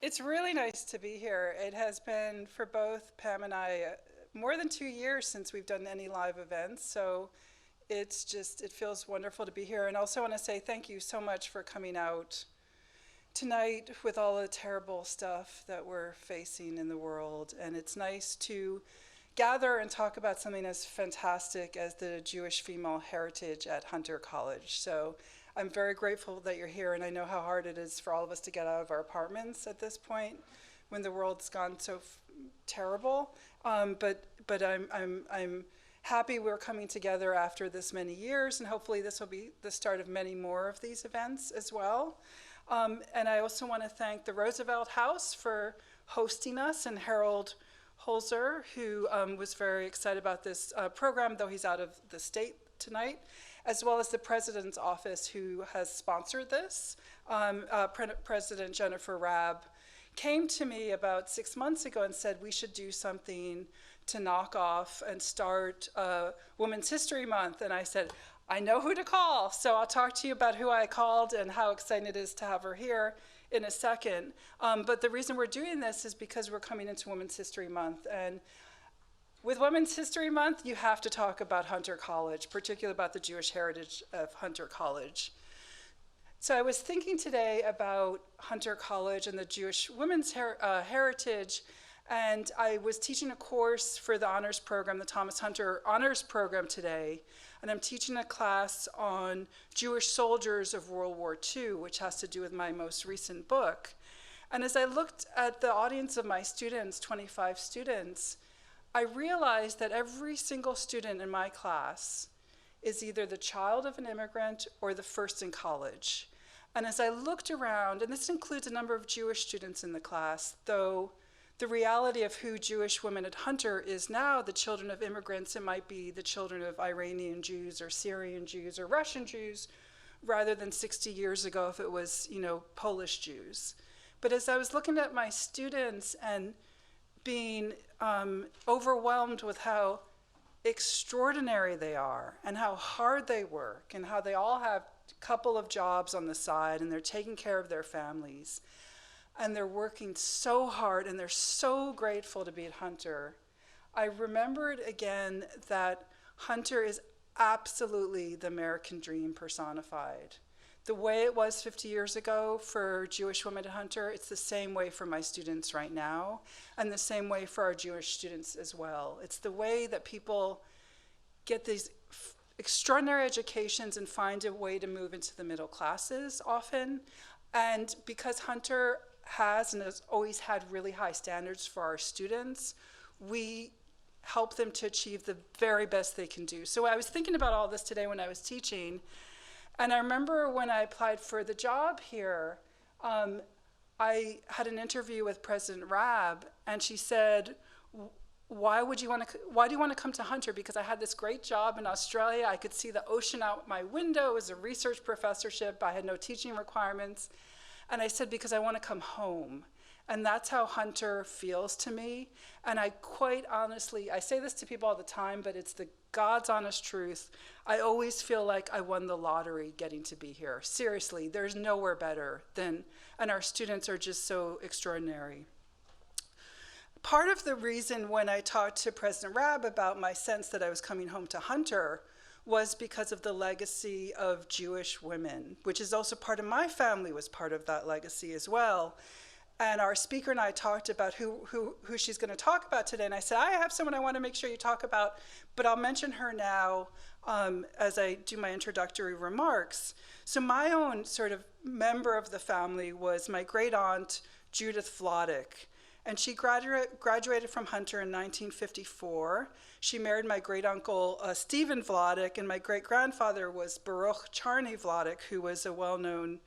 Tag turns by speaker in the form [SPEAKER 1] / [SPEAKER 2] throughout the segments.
[SPEAKER 1] It's really nice to be here. It has been for both Pam and I more than 2 years since we've done any live events. So it feels wonderful to be here. And also want to say thank you so much for coming out tonight with all the terrible stuff that we're facing in the world. And it's nice to gather and talk about something as fantastic as the Jewish female heritage at Hunter College. So I'm very grateful that you're here, and I know how hard it is for all of us to get out of our apartments at this point when the world's gone so terrible. But I'm happy we're coming together after this many years, and hopefully this will be the start of many more of these events as well. And I also want to thank the Roosevelt House for hosting us, and Harold Holzer, who was very excited about this program, though he's out of the state tonight, as well as the President's Office, who has sponsored this. President Jennifer Rabb came to me about 6 months ago and said we should do something to knock off and start Women's History Month. And I said, I know who to call. So I'll talk to you about who I called and how exciting it is to have her here in a second. But the reason we're doing this is because we're coming into Women's History Month. And with Women's History Month, you have to talk about Hunter College, particularly about the Jewish heritage of Hunter College. So I was thinking today about Hunter College and the Jewish women's heritage, and I was teaching a course for the honors program, the Thomas Hunter Honors Program today, and I'm teaching a class on Jewish soldiers of World War II, which has to do with my most recent book. And as I looked at the audience of my students, 25 students, I realized that every single student in my class is either the child of an immigrant or the first in college. And as I looked around, and this includes a number of Jewish students in the class, though the reality of who Jewish women at Hunter is now the children of immigrants, it might be the children of Iranian Jews or Syrian Jews or Russian Jews, rather than 60 years ago if it was, Polish Jews. But as I was looking at my students and being overwhelmed with how extraordinary they are and how hard they work and how they all have a couple of jobs on the side and they're taking care of their families and they're working so hard and they're so grateful to be at Hunter, I remembered again that Hunter is absolutely the American dream personified. The way it was 50 years ago for Jewish women at Hunter, it's the same way for my students right now, and the same way for our Jewish students as well. It's the way that people get these extraordinary educations and find a way to move into the middle classes often. And because Hunter has and has always had really high standards for our students, we help them to achieve the very best they can do. So I was thinking about all this today when I was teaching. And I remember when I applied for the job here, I had an interview with President Rabb, and she said, why do you want to come to Hunter? Because I had this great job in Australia. I could see the ocean out my window. It was a research professorship. I had no teaching requirements. And I said, because I want to come home. And that's how Hunter feels to me. And I quite honestly, I say this to people all the time, but it's the God's honest truth. I always feel like I won the lottery getting to be here. Seriously, there's nowhere better than, and our students are just so extraordinary. Part of the reason when I talked to President Rabb about my sense that I was coming home to Hunter was because of the legacy of Jewish women, which is also part of my family was part of that legacy as well. And our speaker and I talked about who she's going to talk about today. And I said, I have someone I want to make sure you talk about, but I'll mention her now as I do my introductory remarks. So my own sort of member of the family was my great aunt, Judith Vladeck. And she graduated from Hunter in 1954. She married my great uncle, Stephen Vladeck, and my great grandfather was Baruch Charney Vladeck, who was a well-known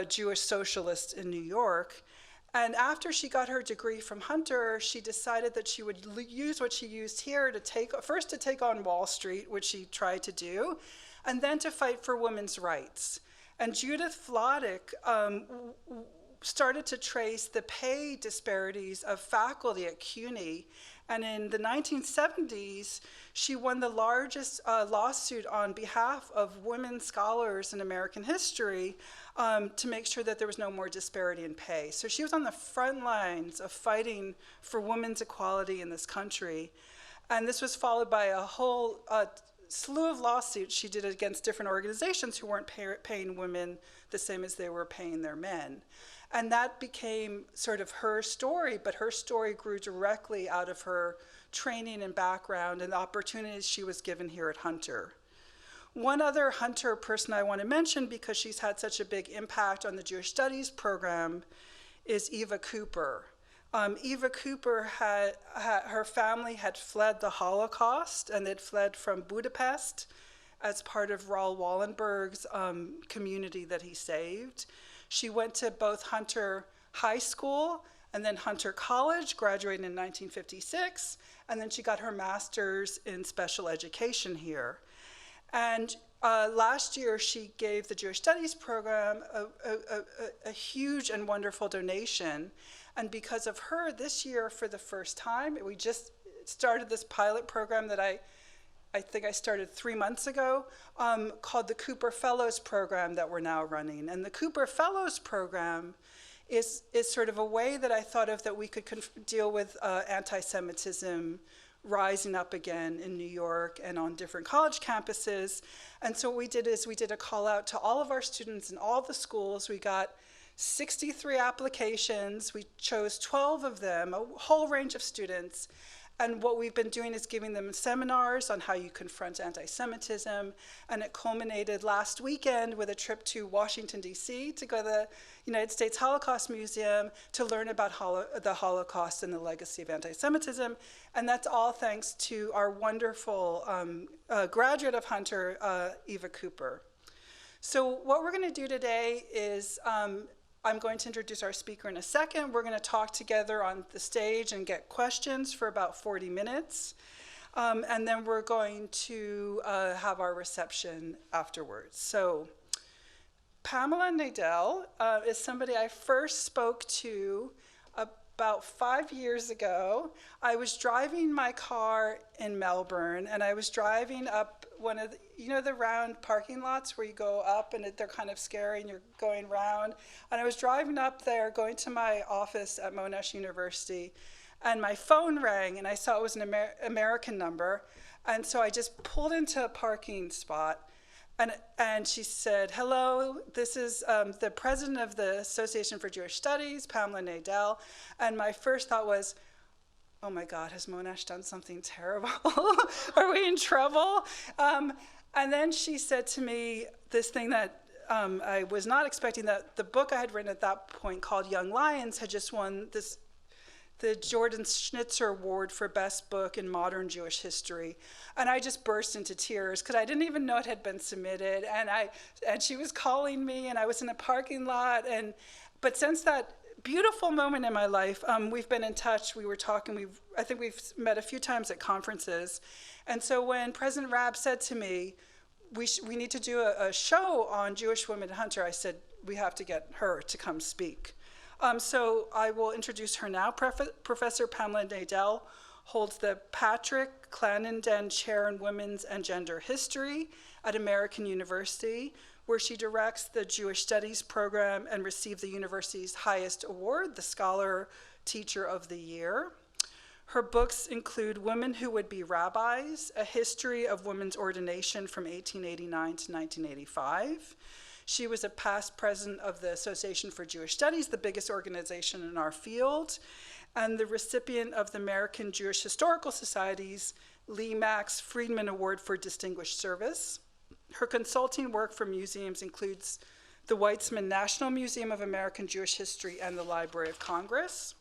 [SPEAKER 1] Jewish socialist in New York. And after she got her degree from Hunter, she decided that she would use what she used here to first to take on Wall Street, which she tried to do, and then to fight for women's rights. And Judith Vladeck started to trace the pay disparities of faculty at CUNY. And in the 1970s, she won the largest lawsuit on behalf of women scholars in American history to make sure that there was no more disparity in pay. So she was on the front lines of fighting for women's equality in this country. And this was followed by a whole slew of lawsuits she did against different organizations who weren't paying women the same as they were paying their men. And that became sort of her story, but her story grew directly out of her training and background and the opportunities she was given here at Hunter. One other Hunter person I want to mention, because she's had such a big impact on the Jewish Studies program, is Eva Cooper. Eva Cooper her family had fled the Holocaust, and they'd fled from Budapest as part of Raoul Wallenberg's community that he saved. She went to both Hunter High School and then Hunter College, graduating in 1956, and then she got her master's in special education here. And last year, she gave the Jewish Studies program a huge and wonderful donation. And because of her, this year, for the first time, we just started this pilot program that I think I started 3 months ago, called the Cooper Fellows Program that we're now running. And the Cooper Fellows Program is sort of a way that I thought of that we could deal with anti-Semitism rising up again in New York and on different college campuses. And so what we did is we did a call out to all of our students in all the schools. We got 63 applications. We chose 12 of them, a whole range of students. And what we've been doing is giving them seminars on how you confront anti-Semitism. And it culminated last weekend with a trip to Washington, D.C. to go to the United States Holocaust Museum to learn about the Holocaust and the legacy of anti-Semitism. And that's all thanks to our wonderful graduate of Hunter, Eva Cooper. So what we're going to do today is I'm going to introduce our speaker in a second. We're going to talk together on the stage and get questions for about 40 minutes. And then we're going to have our reception afterwards. So Pamela Nadel is somebody I first spoke to about 5 years ago. I was driving my car in Melbourne, and I was driving up one of the, the round parking lots where you go up and they're kind of scary and you're going round. And I was driving up there, going to my office at Monash University, and my phone rang, and I saw it was an American number. And so I just pulled into a parking spot, and she said, "Hello, this is the president of the Association for Jewish Studies, Pamela Nadel." And my first thought was, oh my God, has Monash done something terrible? Are we in trouble? And then she said to me this thing that I was not expecting, that the book I had written at that point called Young Lions had just won the Jordan Schnitzer Award for Best Book in Modern Jewish History. And I just burst into tears because I didn't even know it had been submitted. And she was calling me, and I was in a parking lot. But since that beautiful moment in my life, we've been in touch. We were talking. I think we've met a few times at conferences. And so when President Raab said to me, we need to do a show on Jewish women at Hunter, I said, we have to get her to come speak. So I will introduce her now. Professor Pamela Nadel holds the Patrick Clanenden Chair in Women's and Gender History at American University, where she directs the Jewish Studies program and received the university's highest award, the Scholar Teacher of the Year. Her books include Women Who Would Be Rabbis, A History of Women's Ordination from 1889 to 1985. She was a past president of the Association for Jewish Studies, the biggest organization in our field, and the recipient of the American Jewish Historical Society's Lee Max Friedman Award for Distinguished Service. Her consulting work for museums includes the Weizmann National Museum of American Jewish History and the Library of Congress.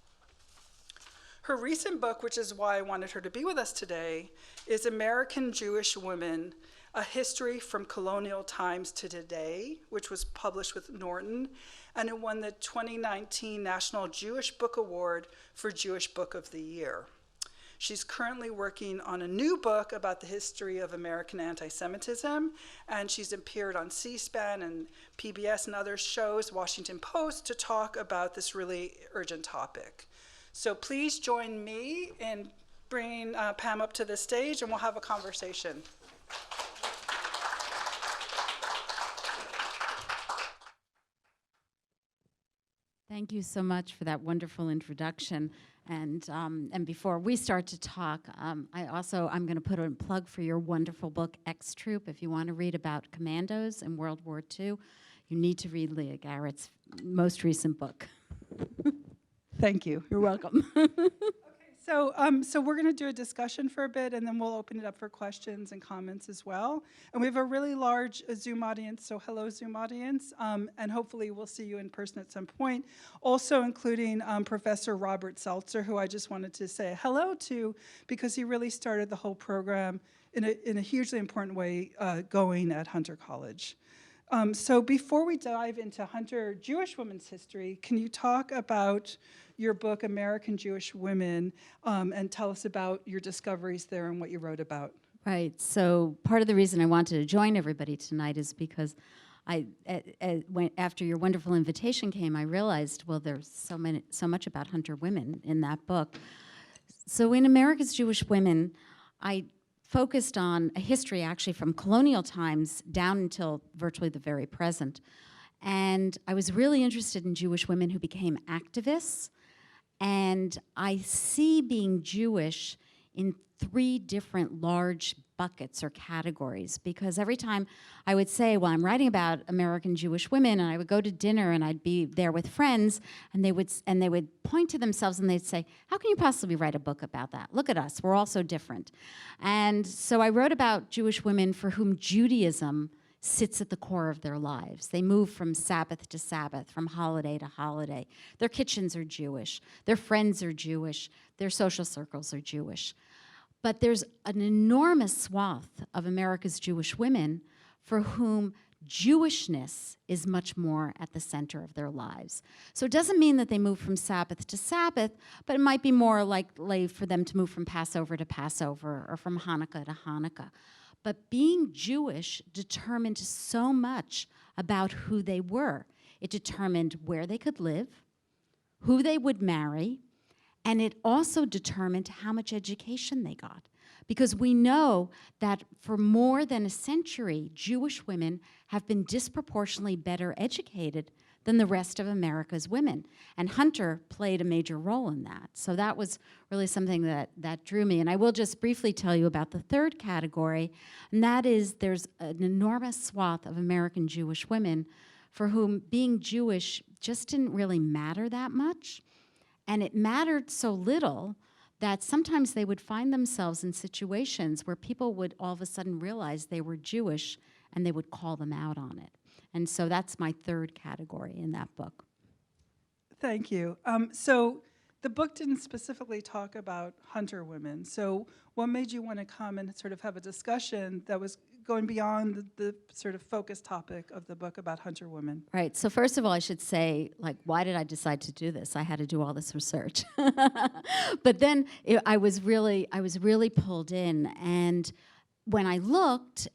[SPEAKER 1] Her recent book, which is why I wanted her to be with us today, is American Jewish Women, A History from Colonial Times to Today, which was published with Norton, and it won the 2019 National Jewish Book Award for Jewish Book of the Year. She's currently working on a new book about the history of American anti-Semitism, and she's appeared on C-SPAN and PBS and other shows, Washington Post, to talk about this really urgent topic. So please join me in bringing Pam up to the stage, and we'll have a conversation.
[SPEAKER 2] Thank you so much for that wonderful introduction. And before we start to talk, I'm going to put a plug for your wonderful book, X Troop. If you want to read about commandos in World War II, you need to read Leah Garrett's most recent book.
[SPEAKER 1] Thank you.
[SPEAKER 2] You're welcome.
[SPEAKER 1] So we're going to do a discussion for a bit, and then we'll open it up for questions and comments as well. And we have a really large Zoom audience, so hello, Zoom audience. And hopefully we'll see you in person at some point. Also including Professor Robert Seltzer, who I just wanted to say hello to, because he really started the whole program in a hugely important way going at Hunter College. So before we dive into Hunter Jewish women's history, can you talk about your book, American Jewish Women, and tell us about your discoveries there and what you wrote about?
[SPEAKER 2] Right. So part of the reason I wanted to join everybody tonight is because after your wonderful invitation came, I realized, well, there's so much about Hunter women in that book. So in America's Jewish Women, I focused on a history actually from colonial times down until virtually the very present. And I was really interested in Jewish women who became activists. And I see being Jewish in 3 different large buckets or categories, because every time I would say, well, I'm writing about American Jewish women, and I would go to dinner and I'd be there with friends, and they would point to themselves and they'd say, how can you possibly write a book about that? Look at us, we're all so different. And so I wrote about Jewish women for whom Judaism sits at the core of their lives. They move from Sabbath to Sabbath, from holiday to holiday. Their kitchens are Jewish, their friends are Jewish, their social circles are Jewish. But there's an enormous swath of America's Jewish women for whom Jewishness is much more at the center of their lives. So it doesn't mean that they move from Sabbath to Sabbath, but it might be more likely for them to move from Passover to Passover or from Hanukkah to Hanukkah. But being Jewish determined so much about who they were. It determined where they could live, who they would marry, and it also determined how much education they got. Because we know that for more than a century, Jewish women have been disproportionately better educated than the rest of America's women. And Hunter played a major role in that. So that was really something that drew me. And I will just briefly tell you about the third category, and that is there's an enormous swath of American Jewish women for whom being Jewish just didn't really matter that much. And it mattered so little that sometimes they would find themselves in situations where people would all of a sudden realize they were Jewish and they would call them out on it. And so that's my third category in that book.
[SPEAKER 1] Thank you. So the book didn't specifically talk about Hunter women. So what made you want to come and sort of have a discussion that was going beyond the sort of focus topic of the book about Hunter women?
[SPEAKER 2] Right. So first of all, I should say, why did I decide to do this? I had to do all this research. But then I was really pulled in. And when I looked,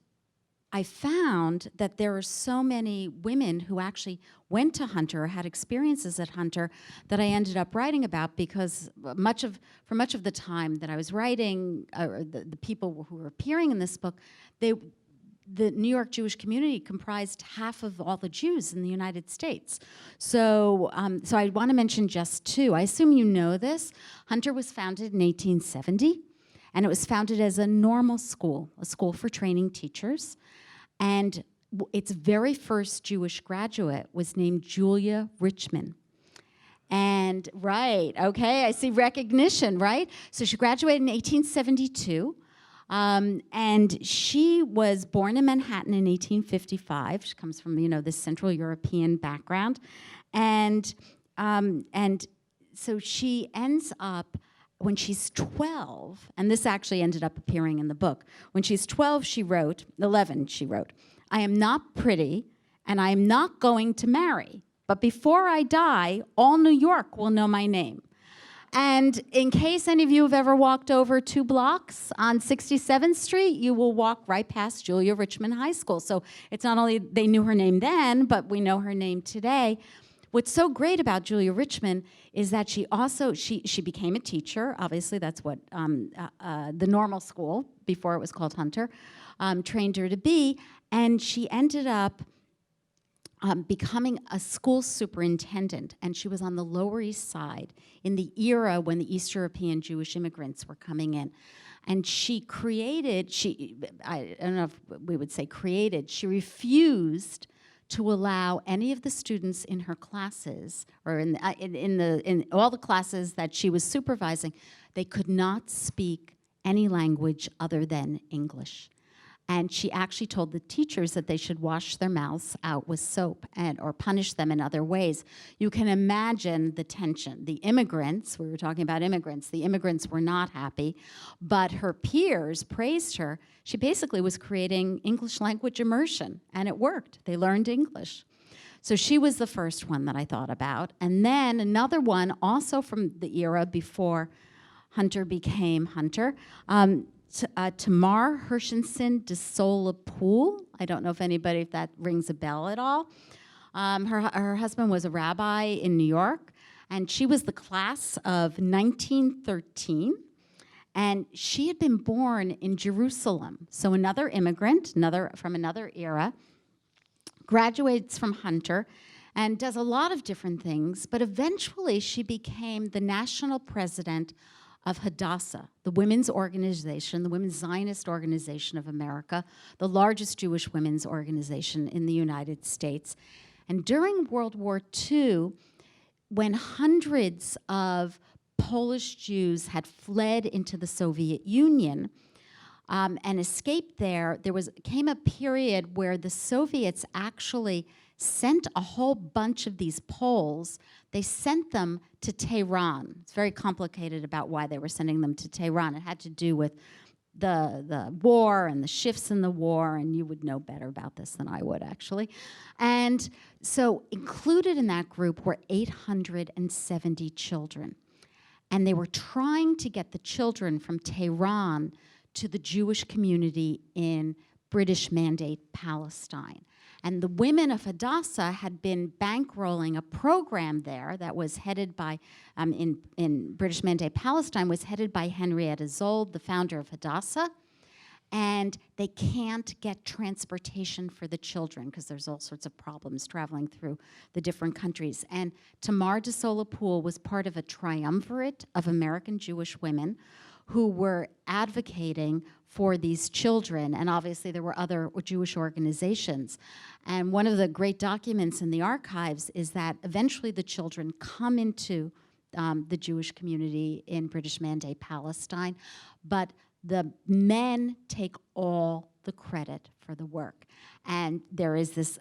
[SPEAKER 2] I found that there are so many women who actually went to Hunter or had experiences at Hunter that I ended up writing about, because for much of the time that I was writing, the people who were appearing in this book, the New York Jewish community comprised half of all the Jews in the United States. So I want to mention just 2. I assume you know this. Hunter was founded in 1870. And it was founded as a normal school, a school for training teachers. And its very first Jewish graduate was named Julia Richman. And, right, okay, I see recognition, right? So she graduated in 1872. And she was born in Manhattan in 1855. She comes from, this Central European background. And so she ends up, when she's 12, and this actually ended up appearing in the book. When she's 11, she wrote, I am not pretty, and I am not going to marry, but before I die, all New York will know my name. And in case any of you have ever walked over 2 blocks on 67th Street, you will walk right past Julia Richmond High School. So it's not only they knew her name then, but we know her name today. What's so great about Julia Richmond is that she also, she became a teacher. Obviously, that's what the normal school, before it was called Hunter, trained her to be. And she ended up becoming a school superintendent, and she was on the Lower East Side in the era when the East European Jewish immigrants were coming in. And she created, I don't know if we would say created, she refused to allow any of the students in her classes, or in all the classes that she was supervising, they could not speak any language other than English. And she actually told the teachers that they should wash their mouths out with soap or punish them in other ways. You can imagine the tension. The immigrants, we were talking about immigrants, the immigrants were not happy, but her peers praised her. She basically was creating English language immersion, and it worked. They learned English. So she was the first one that I thought about. And then another one, also from the era before Hunter became Hunter, Tamar Hershenson de Solapool. I don't know if that rings a bell at all. Her husband was a rabbi in New York, and she was the class of 1913, and she had been born in Jerusalem. So another immigrant, from another era, graduates from Hunter and does a lot of different things, but eventually she became the national president of Hadassah, the women's organization, the Women's Zionist Organization of America, the largest Jewish women's organization in the United States. And during World War II, when hundreds of Polish Jews had fled into the Soviet Union and escaped there came a period where the Soviets actually sent a whole bunch of these Poles. They sent them to Tehran. It's very complicated about why they were sending them to Tehran. It had to do with the war and the shifts in the war, and you would know better about this than I would, actually. And so included in that group were 870 children. And they were trying to get the children from Tehran to the Jewish community in British Mandate Palestine. And the women of Hadassah had been bankrolling a program there that was headed by, in British Mandate Palestine, was headed by Henrietta Zold, the founder of Hadassah. And they can't get transportation for the children because there's all sorts of problems traveling through the different countries. And Tamar de Solapool was part of a triumvirate of American Jewish women who were advocating for these children, and obviously there were other Jewish organizations. And one of the great documents in the archives is that eventually the children come into the Jewish community in British Mandate Palestine, but the men take all the credit for the work. And there is this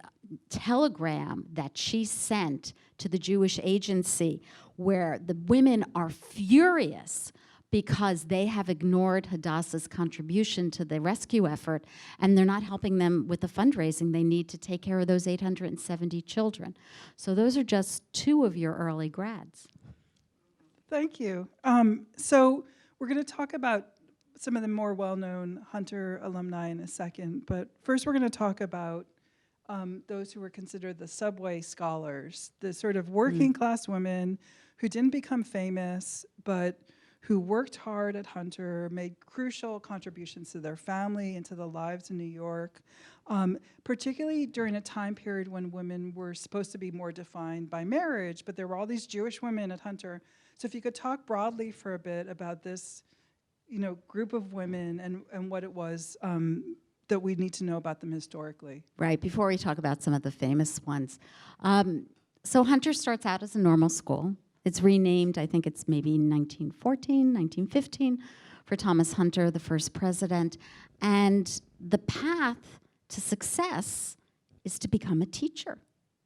[SPEAKER 2] telegram that she sent to the Jewish Agency where the women are furious because they have ignored Hadassah's contribution to the rescue effort, and they're not helping them with the fundraising they need to take care of those 870 children. So those are just two of your early grads.
[SPEAKER 1] Thank you. So we're going to talk about some of the more well-known Hunter alumni in a second, but first we're going to talk about those who were considered the subway scholars, the sort of working class women who didn't become famous, but who worked hard at Hunter, made crucial contributions to their family and to the lives in New York, particularly during a time period when women were supposed to be more defined by marriage, but there were all these Jewish women at Hunter. So if you could talk broadly for a bit about this, group of women and what it was that we need to know about them historically.
[SPEAKER 2] Right, before we talk about some of the famous ones. So Hunter starts out as a normal school. It's renamed, I think it's maybe 1914, 1915, for Thomas Hunter, the first president. And the path to success is to become a teacher,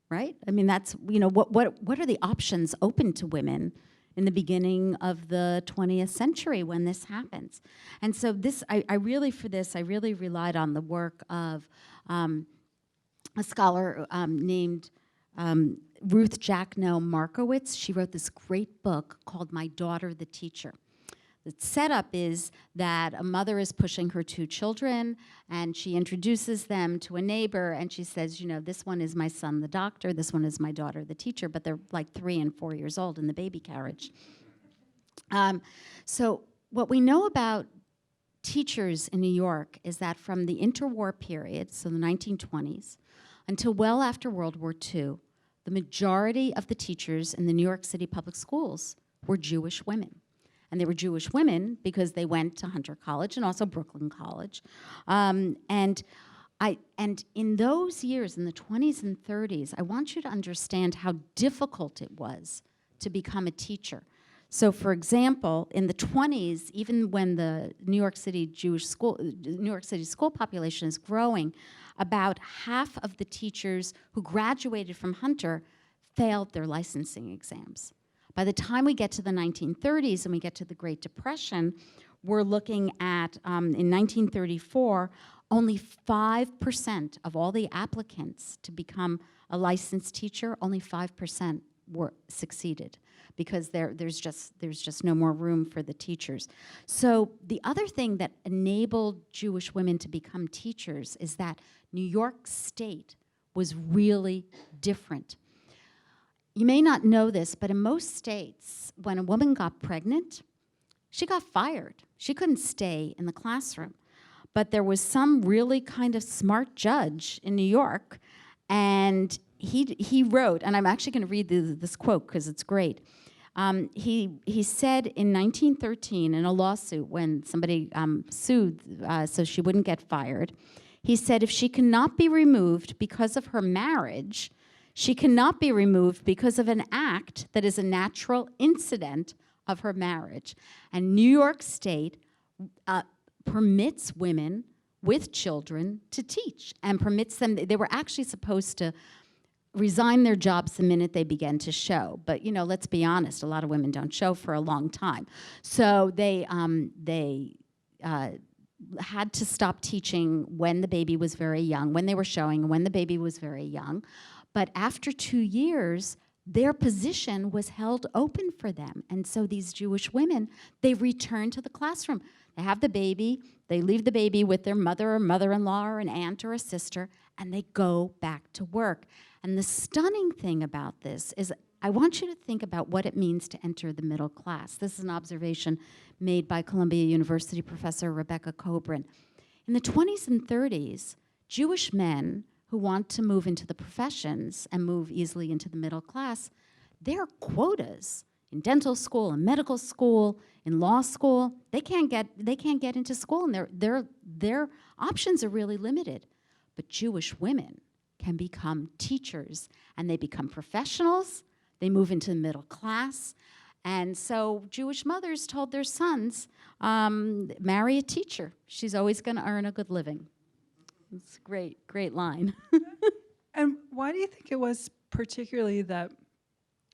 [SPEAKER 2] right? I mean, that's, what are the options open to women in the beginning of the 20th century when this happens? And so I really relied on the work of a scholar named Ruth Jackno Markowitz. She wrote this great book called My Daughter the Teacher. The setup is that a mother is pushing her two children, and she introduces them to a neighbor, and she says, you know, this one is my son, the doctor, this one is my daughter, the teacher, but they're like 3 and 4 years old in the baby carriage. So what we know about teachers in New York is that from the interwar period, so the 1920s, until well after World War II, the majority of the teachers in the New York City public schools were Jewish women. And they were Jewish women because they went to Hunter College and also Brooklyn College. And in those years, in the 20s and 30s, I want you to understand how difficult it was to become a teacher. So for example, in the 20s, even when the New York City school population is growing, about half of the teachers who graduated from Hunter failed their licensing exams. By the time we get to the 1930s and we get to the Great Depression, we're looking at, in 1934, only 5% of all the applicants to become a licensed teacher, only 5% were succeeded because there's just no more room for the teachers. So the other thing that enabled Jewish women to become teachers is that New York State was really different. You may not know this, but in most states, when a woman got pregnant, she got fired. She couldn't stay in the classroom. But there was some really kind of smart judge in New York, and he wrote, and I'm actually going to read this quote because it's great. He said in 1913 in a lawsuit when somebody sued so she wouldn't get fired, he said, if she cannot be removed because of her marriage, she cannot be removed because of an act that is a natural incident of her marriage. And New York State permits women with children to teach and permits them, they were actually supposed to resign their jobs the minute they began to show. But, you know, let's be honest, a lot of women don't show for a long time. So they had to stop teaching when the baby was very young, when they were showing, when the baby was very young. But after 2 years, their position was held open for them. And so these Jewish women, they return to the classroom. They have the baby, they leave the baby with their mother or mother-in-law or an aunt or a sister, and they go back to work. And the stunning thing about this is I want you to think about what it means to enter the middle class. This is an observation made by Columbia University professor Rebecca Kobrin. In the 20s and 30s, Jewish men who want to move into the professions and move easily into the middle class, their quotas in dental school, in medical school, in law school, they can't get into school, and their options are really limited. But Jewish women can become teachers, and they become professionals, they move into the middle class, and so Jewish mothers told their sons, marry a teacher. She's always gonna earn a good living. It's a great line.
[SPEAKER 1] And why do you think it was particularly that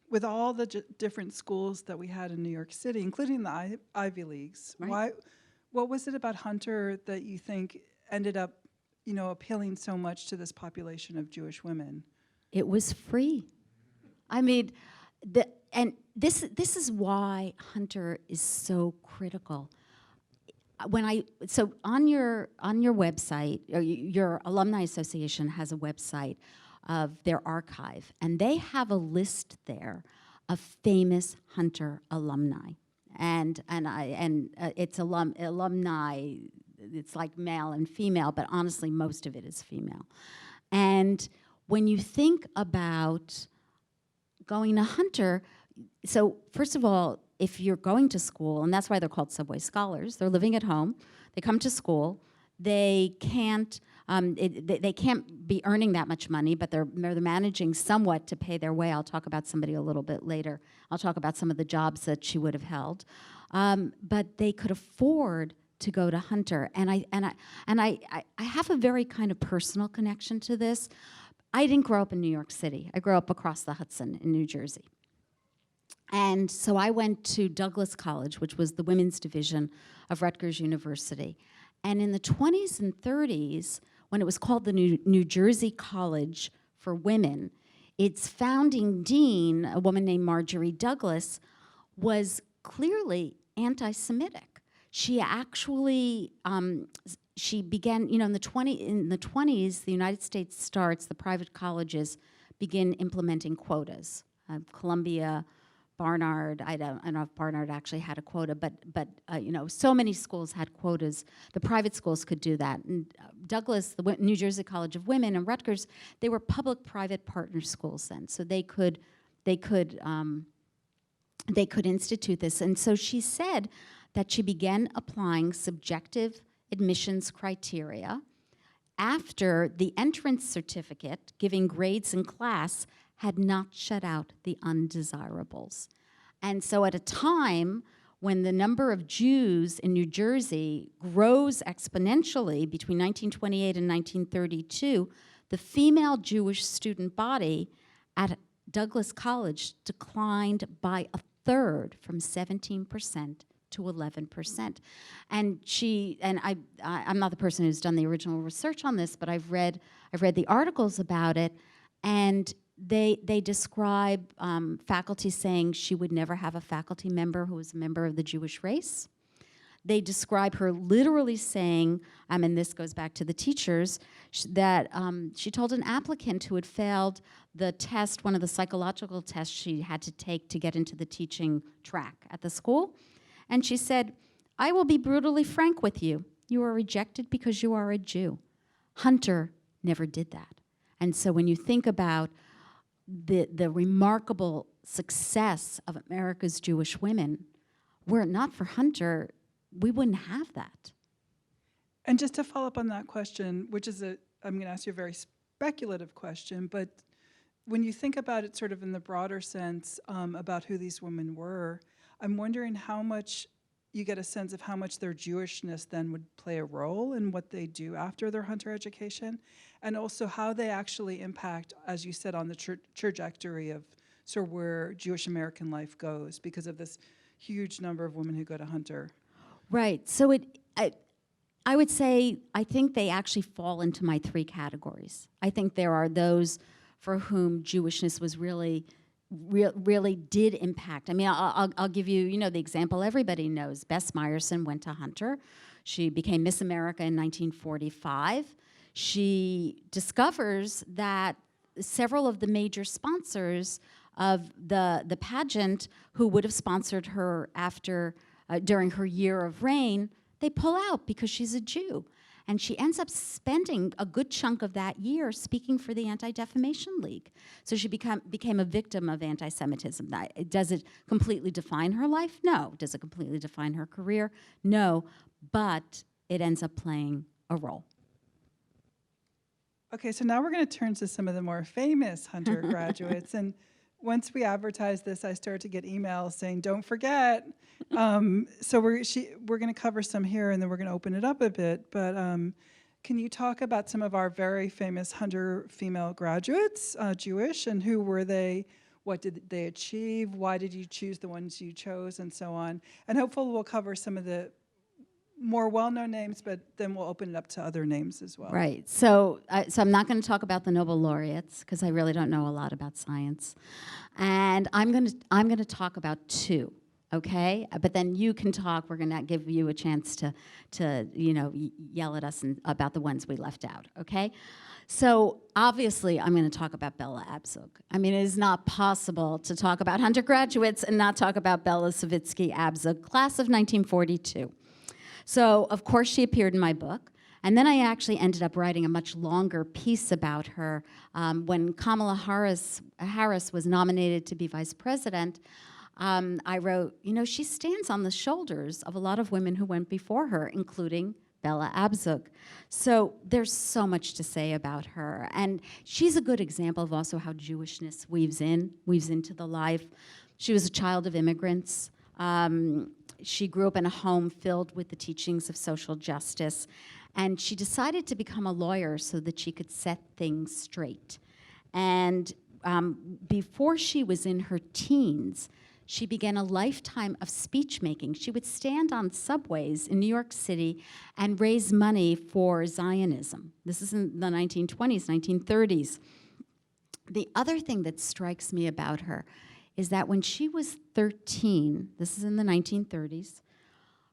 [SPEAKER 1] with all the different schools that we had in New York City, including the Ivy Leagues,
[SPEAKER 2] Right.
[SPEAKER 1] what was it about Hunter that you think ended up, you know, appealing so much to this population of Jewish women?
[SPEAKER 2] It was free. I mean, this is why Hunter is so critical. So on your website, or your alumni association has a website of their archive, and they have a list there of famous Hunter alumni, and it's alumni. It's like male and female, but honestly, most of it is female. And when you think about going to Hunter, so first of all, if you're going to school, and that's why they're called Subway Scholars, they're living at home, they come to school, they can't be earning that much money, but they're managing somewhat to pay their way. I'll talk about somebody a little bit later. I'll talk about some of the jobs that she would have held. But they could afford to go to Hunter. And I have a very kind of personal connection to this. I didn't grow up in New York City. I grew up across the Hudson in New Jersey. And so I went to Douglass College, which was the women's division of Rutgers University. And in the 20s and 30s, when it was called the New Jersey College for Women, its founding dean, a woman named Marjorie Douglas, was clearly anti-Semitic. She actually, she began, in the 20s, the United States starts, the private colleges begin implementing quotas. Columbia, Barnard, I don't know if Barnard actually had a quota, but so many schools had quotas. The private schools could do that. And Douglas, the New Jersey College of Women, and Rutgers, they were public-private partner schools then, so they could institute this. And so she said that she began applying subjective admissions criteria after the entrance certificate giving grades in class had not shut out the undesirables. And so at a time when the number of Jews in New Jersey grows exponentially between 1928 and 1932, the female Jewish student body at Douglas College declined by a third, from 17% to 11%. And I'm not the person who's done the original research on this, but I've read the articles about it, and they describe faculty saying she would never have a faculty member who was a member of the Jewish race. They describe her literally saying, and this goes back to the teachers, that she told an applicant who had failed the test, one of the psychological tests she had to take to get into the teaching track at the school. And she said, "I will be brutally frank with you. You are rejected because you are a Jew." Hunter never did that. And so when you think about the remarkable success of America's Jewish women, were it not for Hunter, we wouldn't have that.
[SPEAKER 1] And just to follow up on that question, which is I'm going to ask you a very speculative question, but when you think about it sort of in the broader sense about who these women were, I'm wondering how much you get a sense of how much their Jewishness then would play a role in what they do after their Hunter education, and also how they actually impact, as you said, on the trajectory of sort of where Jewish American life goes because of this huge number of women who go to Hunter.
[SPEAKER 2] Right. So I would say I think they actually fall into my three categories. I think there are those for whom Jewishness was really did impact. I mean, I'll give you, the example everybody knows. Bess Meyerson went to Hunter. She became Miss America in 1945. She discovers that several of the major sponsors of the pageant who would have sponsored her during her year of reign, they pull out because she's a Jew. And she ends up spending a good chunk of that year speaking for the Anti-Defamation League. So she became a victim of anti-Semitism. Does it completely define her life? No. Does it completely define her career? No. But it ends up playing a role.
[SPEAKER 1] Okay, so now we're going to turn to some of the more famous Hunter graduates. And once we advertised this, I started to get emails saying, "Don't forget." So we're going to cover some here, and then we're going to open it up a bit. But can you talk about some of our very famous Hunter female graduates, Jewish, and who were they? What did they achieve? Why did you choose the ones you chose, and so on? And hopefully we'll cover some of the more well-known names, but then we'll open it up to other names as well.
[SPEAKER 2] Right. So I'm not going to talk about the Nobel laureates because I really don't know a lot about science, and I'm going to talk about two. Okay, but then you can talk. We're going to give you a chance to yell at us about the ones we left out. Okay, so obviously I'm going to talk about Bella Abzug. I mean, it is not possible to talk about Hunter graduates and not talk about Bella Savitsky Abzug, class of 1942. So of course she appeared in my book. And then I actually ended up writing a much longer piece about her when Kamala Harris was nominated to be vice president. I wrote, she stands on the shoulders of a lot of women who went before her, including Bella Abzug. So there's so much to say about her. And she's a good example of also how Jewishness weaves into the life. She was a child of immigrants. She grew up in a home filled with the teachings of social justice. And she decided to become a lawyer so that she could set things straight. And before she was in her teens, she began a lifetime of speech making. She would stand on subways in New York City and raise money for Zionism. This is in the 1920s, 1930s. The other thing that strikes me about her is that when she was 13, this is in the 1930s,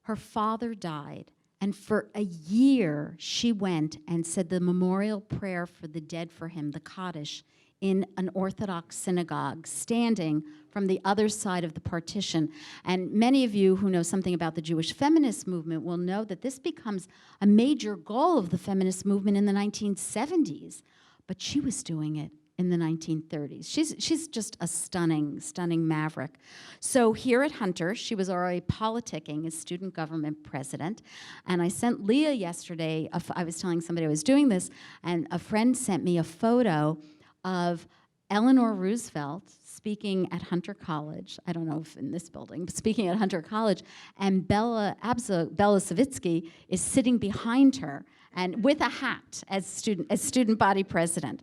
[SPEAKER 2] her father died. And for a year, she went and said the memorial prayer for the dead for him, the Kaddish, in an Orthodox synagogue, standing from the other side of the partition. And many of you who know something about the Jewish feminist movement will know that this becomes a major goal of the feminist movement in the 1970s. But she was doing it in the 1930s. She's just a stunning maverick. So here at Hunter, she was already politicking as student government president. And I sent Leah yesterday, I was telling somebody I was doing this, and a friend sent me a photo of Eleanor Roosevelt speaking at Hunter College. I don't know if in this building, but speaking at Hunter College, and Bella Savitsky is sitting behind her and with a hat as student body president.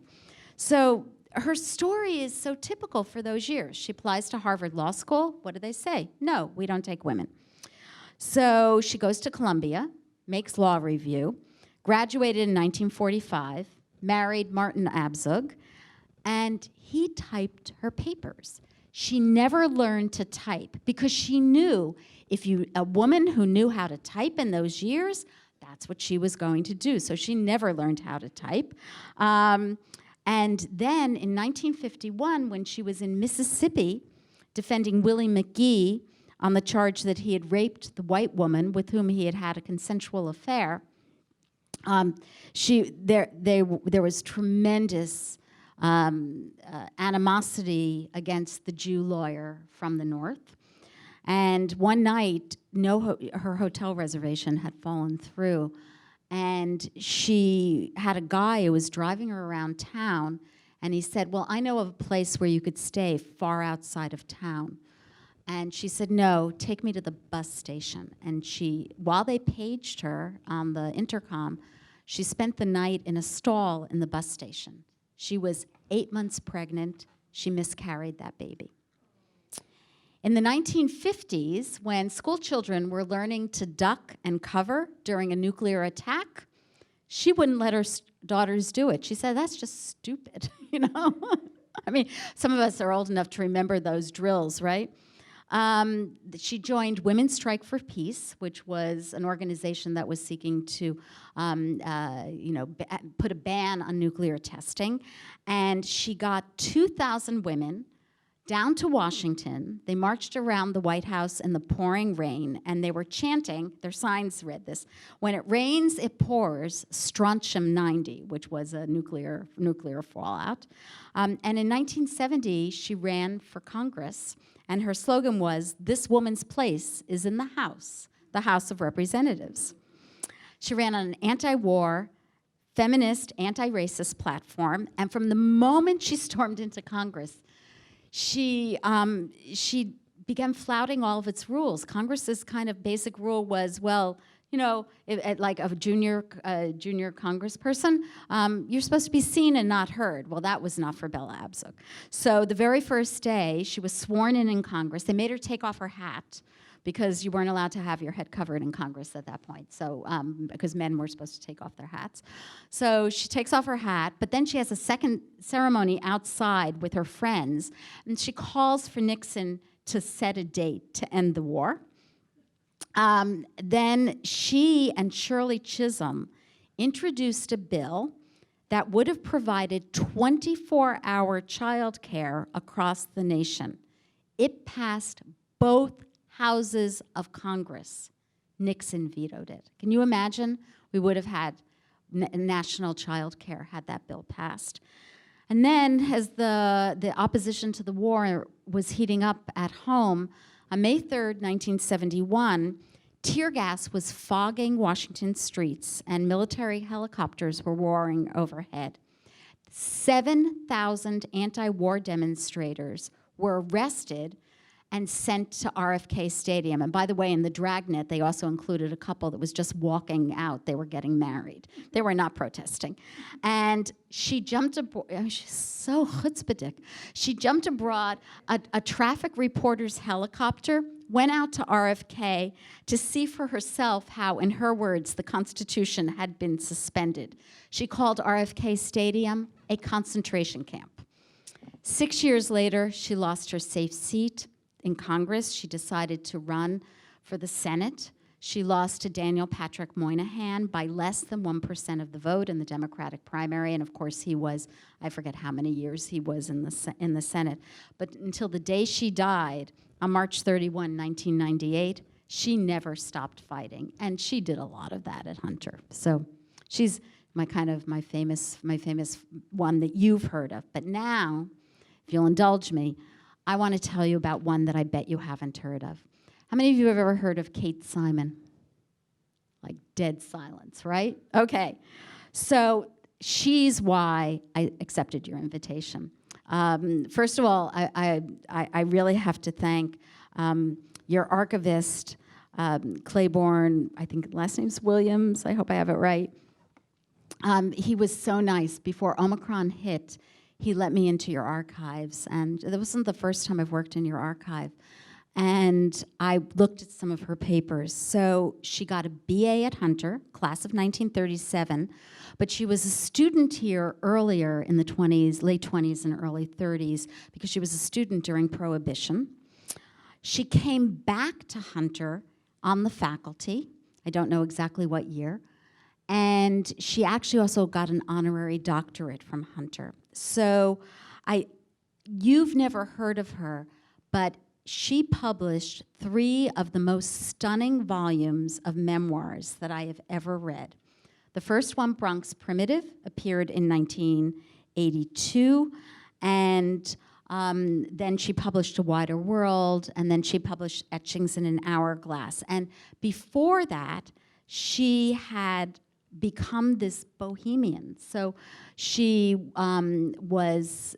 [SPEAKER 2] So her story is so typical for those years. She applies to Harvard Law School. What do they say? No, we don't take women. So she goes to Columbia, makes law review, graduated in 1945, married Martin Abzug, and he typed her papers. She never learned to type because she knew a woman who knew how to type in those years, that's what she was going to do. So she never learned how to type. And then in 1951, when she was in Mississippi defending Willie McGee on the charge that he had raped the white woman with whom he had had a consensual affair, there was tremendous animosity against the Jew lawyer from the North. And one night, her hotel reservation had fallen through, and she had a guy who was driving her around town, and he said, well, I know of a place where you could stay far outside of town. And she said, no, take me to the bus station. And while they paged her on the intercom, she spent the night in a stall in the bus station. She was 8 months pregnant. She miscarried that baby. In the 1950s, when school children were learning to duck and cover during a nuclear attack, she wouldn't let her daughters do it. She said, that's just stupid, you know? I mean, some of us are old enough to remember those drills, right? She joined Women's Strike for Peace, which was an organization that was seeking to put a ban on nuclear testing. And she got 2,000 women down to Washington. They marched around the White House in the pouring rain, and they were chanting, their signs read this, when it rains, it pours, strontium 90, which was a nuclear fallout. And in 1970, she ran for Congress, and her slogan was, this woman's place is in the House of Representatives. She ran on an anti-war, feminist, anti-racist platform, and from the moment she stormed into Congress, she began flouting all of its rules. Congress's kind of basic rule was, well, you know, like a junior congressperson, you're supposed to be seen and not heard. Well, that was not for Bella Abzug. So the very first day she was sworn in Congress, they made her take off her hat because you weren't allowed to have your head covered in Congress at that point. So because men were supposed to take off their hats. So she takes off her hat, but then she has a second ceremony outside with her friends, and she calls for Nixon to set a date to end the war. Then she and Shirley Chisholm introduced a bill that would have provided 24-hour child care across the nation. It passed both houses of Congress. Nixon vetoed it. Can you imagine? We would have had national child care had that bill passed. And then as the opposition to the war was heating up at home, on May 3rd, 1971, tear gas was fogging Washington streets and military helicopters were roaring overhead. 7,000 anti-war demonstrators were arrested and sent to RFK Stadium. And by the way, in the dragnet, they also included a couple that was just walking out. They were getting married. They were not protesting. And she jumped aboard, she's so chutzpahdik. She jumped aboard a traffic reporter's helicopter, went out to RFK to see for herself how, in her words, the Constitution had been suspended. She called RFK Stadium a concentration camp. 6 years later, she lost her safe seat in Congress. She decided to run for the Senate. She lost to Daniel Patrick Moynihan by less than 1% of the vote in the Democratic primary. And of course, he was, I forget how many years he was in the Senate. But until the day she died, on March 31, 1998, she never stopped fighting. And she did a lot of that at Hunter. So she's my famous one that you've heard of. But now, if you'll indulge me, I want to tell you about one that I bet you haven't heard of. How many of you have ever heard of Kate Simon? Like dead silence, right? Okay. So she's why I accepted your invitation. First of all, I really have to thank your archivist, Claiborne, I think last name's Williams, I hope I have it right. He was so nice. Before Omicron hit, he let me into your archives, and that wasn't the first time I've worked in your archive. And I looked at some of her papers. So she got a BA at Hunter, class of 1937, but she was a student here earlier in the 20s, late 20s and early 30s, because she was a student during Prohibition. She came back to Hunter on the faculty. I don't know exactly what year. And she actually also got an honorary doctorate from Hunter. So you've never heard of her, but she published 3 of the most stunning volumes of memoirs that I have ever read. The first one, Bronx Primitive, appeared in 1982, and then she published A Wider World, and then she published Etchings in an Hourglass. And before that, she had become this bohemian. So she was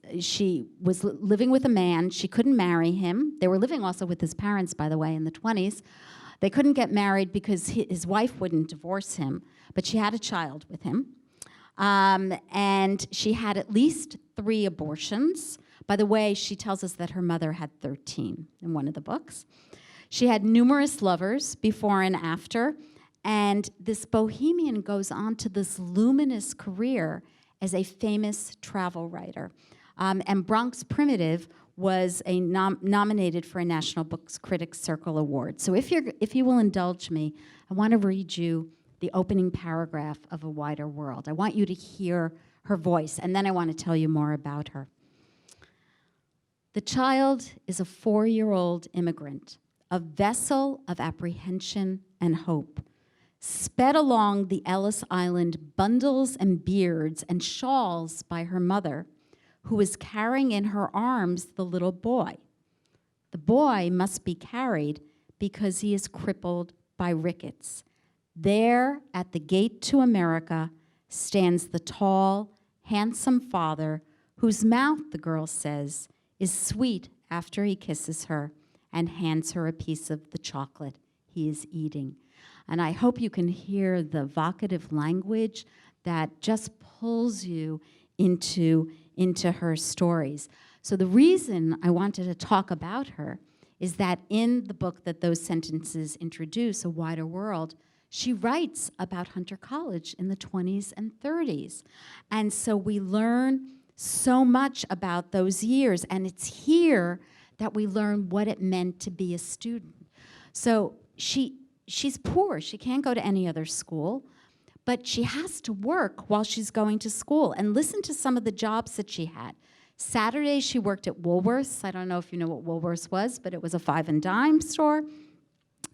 [SPEAKER 2] living with a man. She couldn't marry him. They were living also with his parents, by the way, in the 20s. They couldn't get married because his wife wouldn't divorce him, but she had a child with him. And she had at least 3 abortions. By the way, she tells us that her mother had 13 in one of the books. She had numerous lovers before and after. And this bohemian goes on to this luminous career as a famous travel writer. And Bronx Primitive was nominated for a National Books Critics Circle Award. So if you will indulge me, I want to read you the opening paragraph of A Wider World. I want you to hear her voice, and then I want to tell you more about her. The child is a 4-year-old immigrant, a vessel of apprehension and hope, sped along the Ellis Island bundles and beards and shawls by her mother, who is carrying in her arms the little boy. The boy must be carried because he is crippled by rickets. There, at the gate to America, stands the tall, handsome father, whose mouth, the girl says, is sweet after he kisses her and hands her a piece of the chocolate he is eating. And I hope you can hear the evocative language that just pulls you into her stories. So the reason I wanted to talk about her is that in the book that those sentences introduce, A Wider World, she writes about Hunter College in the 20s and 30s. And so we learn so much about those years, and it's here that we learn what it meant to be a student. So she's poor. She can't go to any other school, but she has to work while she's going to school. And listen to some of the jobs that she had. Saturdays, she worked at Woolworth's. I don't know if you know what Woolworth's was, but it was a 5 and dime store.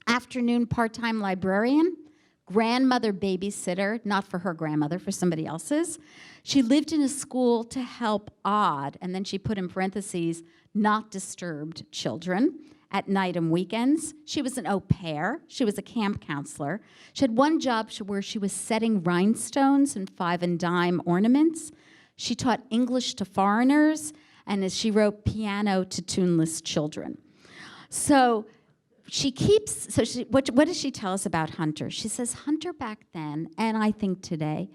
[SPEAKER 2] Afternoon part-time librarian, grandmother babysitter, not for her grandmother, for somebody else's. She lived in a school to help odd, and then she put in parentheses, not disturbed children. At night and weekends. She was an au pair. She was a camp counselor. She had one job where she was setting rhinestones and 5 and dime ornaments. She taught English to foreigners, and as she wrote piano to tuneless children. So what does she tell us about Hunter? She says Hunter back then, and I think today,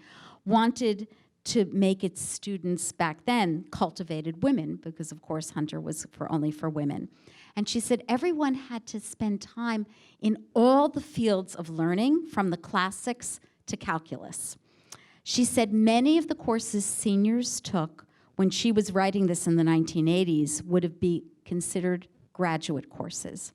[SPEAKER 2] wanted to make its students back then cultivated women, because of course Hunter was only for women. And she said everyone had to spend time in all the fields of learning, from the classics to calculus. She said many of the courses seniors took when she was writing this in the 1980s, would have been considered graduate courses.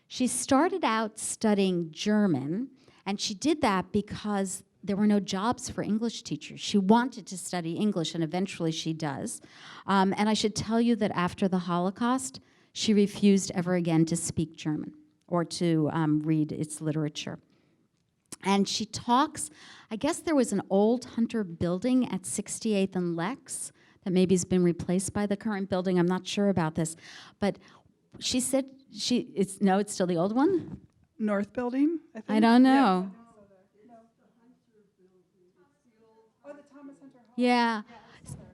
[SPEAKER 2] She started out studying German, and she did that because there were no jobs for English teachers. She wanted to study English, and eventually she does. And I should tell you that after the Holocaust, she refused ever again to speak German or to read its literature. And she talks, I guess there was an old Hunter building at 68th and Lex that maybe has been replaced by the current building. I'm not sure about this. But she said, it's still the old one?
[SPEAKER 1] North Building, I think?
[SPEAKER 2] I don't know. Yeah.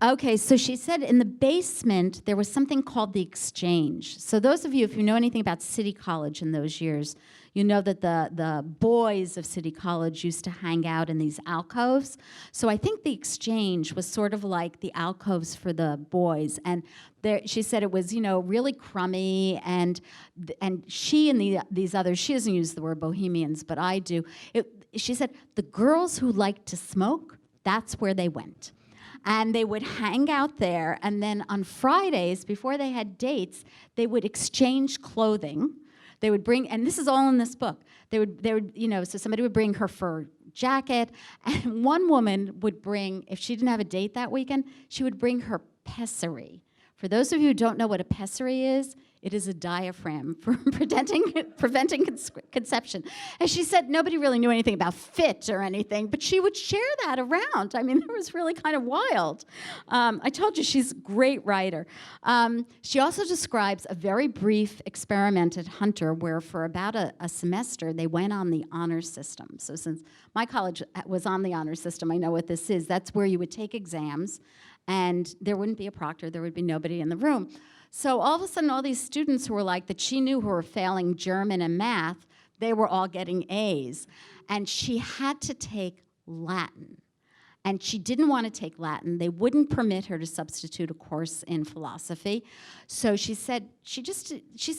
[SPEAKER 2] Okay, so she said in the basement there was something called the Exchange. So those of you, if you know anything about City College in those years, you know that the boys of City College used to hang out in these alcoves. So I think the Exchange was sort of like the alcoves for the boys. And there, she said it was, really crummy, and she and these others, she doesn't use the word bohemians, but I do. She said the girls who liked to smoke, that's where they went. And they would hang out there, and then on Fridays, before they had dates, they would exchange clothing. They would bring, and this is all in this book, they would, so somebody would bring her fur jacket, and one woman would bring, if she didn't have a date that weekend, she would bring her pessary. For those of you who don't know what a pessary is, it is a diaphragm for preventing conception. And she said nobody really knew anything about fit or anything, but she would share that around. I mean, it was really kind of wild. I told you she's a great writer. She also describes a very brief experiment at Hunter where for about a semester they went on the honor system. So since my college was on the honor system, I know what this is. That's where you would take exams and there wouldn't be a proctor, there would be nobody in the room. So all of a sudden, all these students who were like that she knew who were failing German and math, they were all getting A's. And she had to take Latin. And she didn't want to take Latin. They wouldn't permit her to substitute a course in philosophy. So she said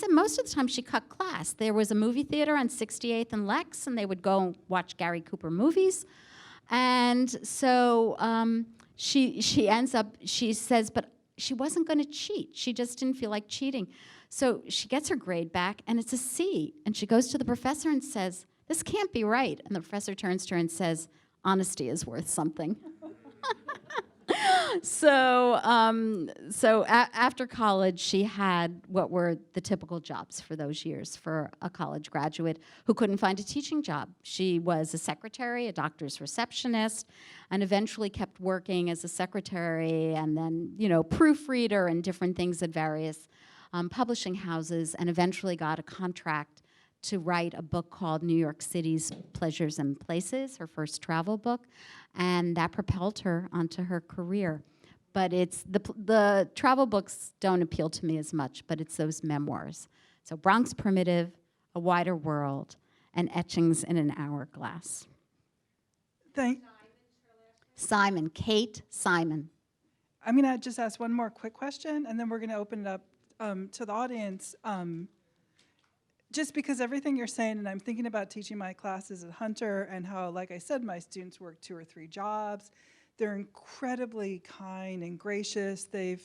[SPEAKER 2] most of the time she cut class. There was a movie theater on 68th and Lex, and they would go watch Gary Cooper movies. And so she says, but she wasn't going to cheat. She just didn't feel like cheating. So she gets her grade back, and it's a C. And she goes to the professor and says, this can't be right. And the professor turns to her and says, honesty is worth something. After college, she had what were the typical jobs for those years for a college graduate who couldn't find a teaching job. She was a secretary, a doctor's receptionist, and eventually kept working as a secretary and then, proofreader and different things at various publishing houses, and eventually got a contract to write a book called New York City's Pleasures and Places, her first travel book, and that propelled her onto her career. But it's the travel books don't appeal to me as much, but it's those memoirs. So Bronx Primitive, A Wider World, and Etchings in an Hourglass. Simon, Kate Simon.
[SPEAKER 1] I'm going to just ask one more quick question, and then we're going to open it up to the audience. Just because everything you're saying, and I'm thinking about teaching my classes at Hunter and how, like I said, my students work 2 or 3 jobs. They're incredibly kind and gracious. They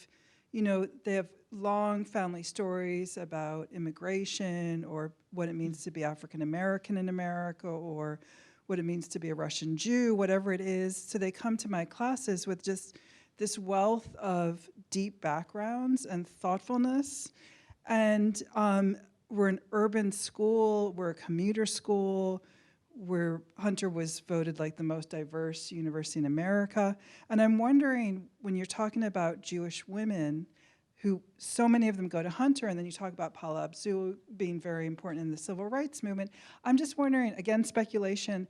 [SPEAKER 1] have long family stories about immigration or what it means to be African American in America or what it means to be a Russian Jew, whatever it is. So they come to my classes with just this wealth of deep backgrounds and thoughtfulness. And we're an urban school, we're a commuter school, where Hunter was voted like the most diverse university in America. And I'm wondering, when you're talking about Jewish women, who so many of them go to Hunter, and then you talk about Paula Abdul being very important in the civil rights movement, I'm just wondering, again, speculation,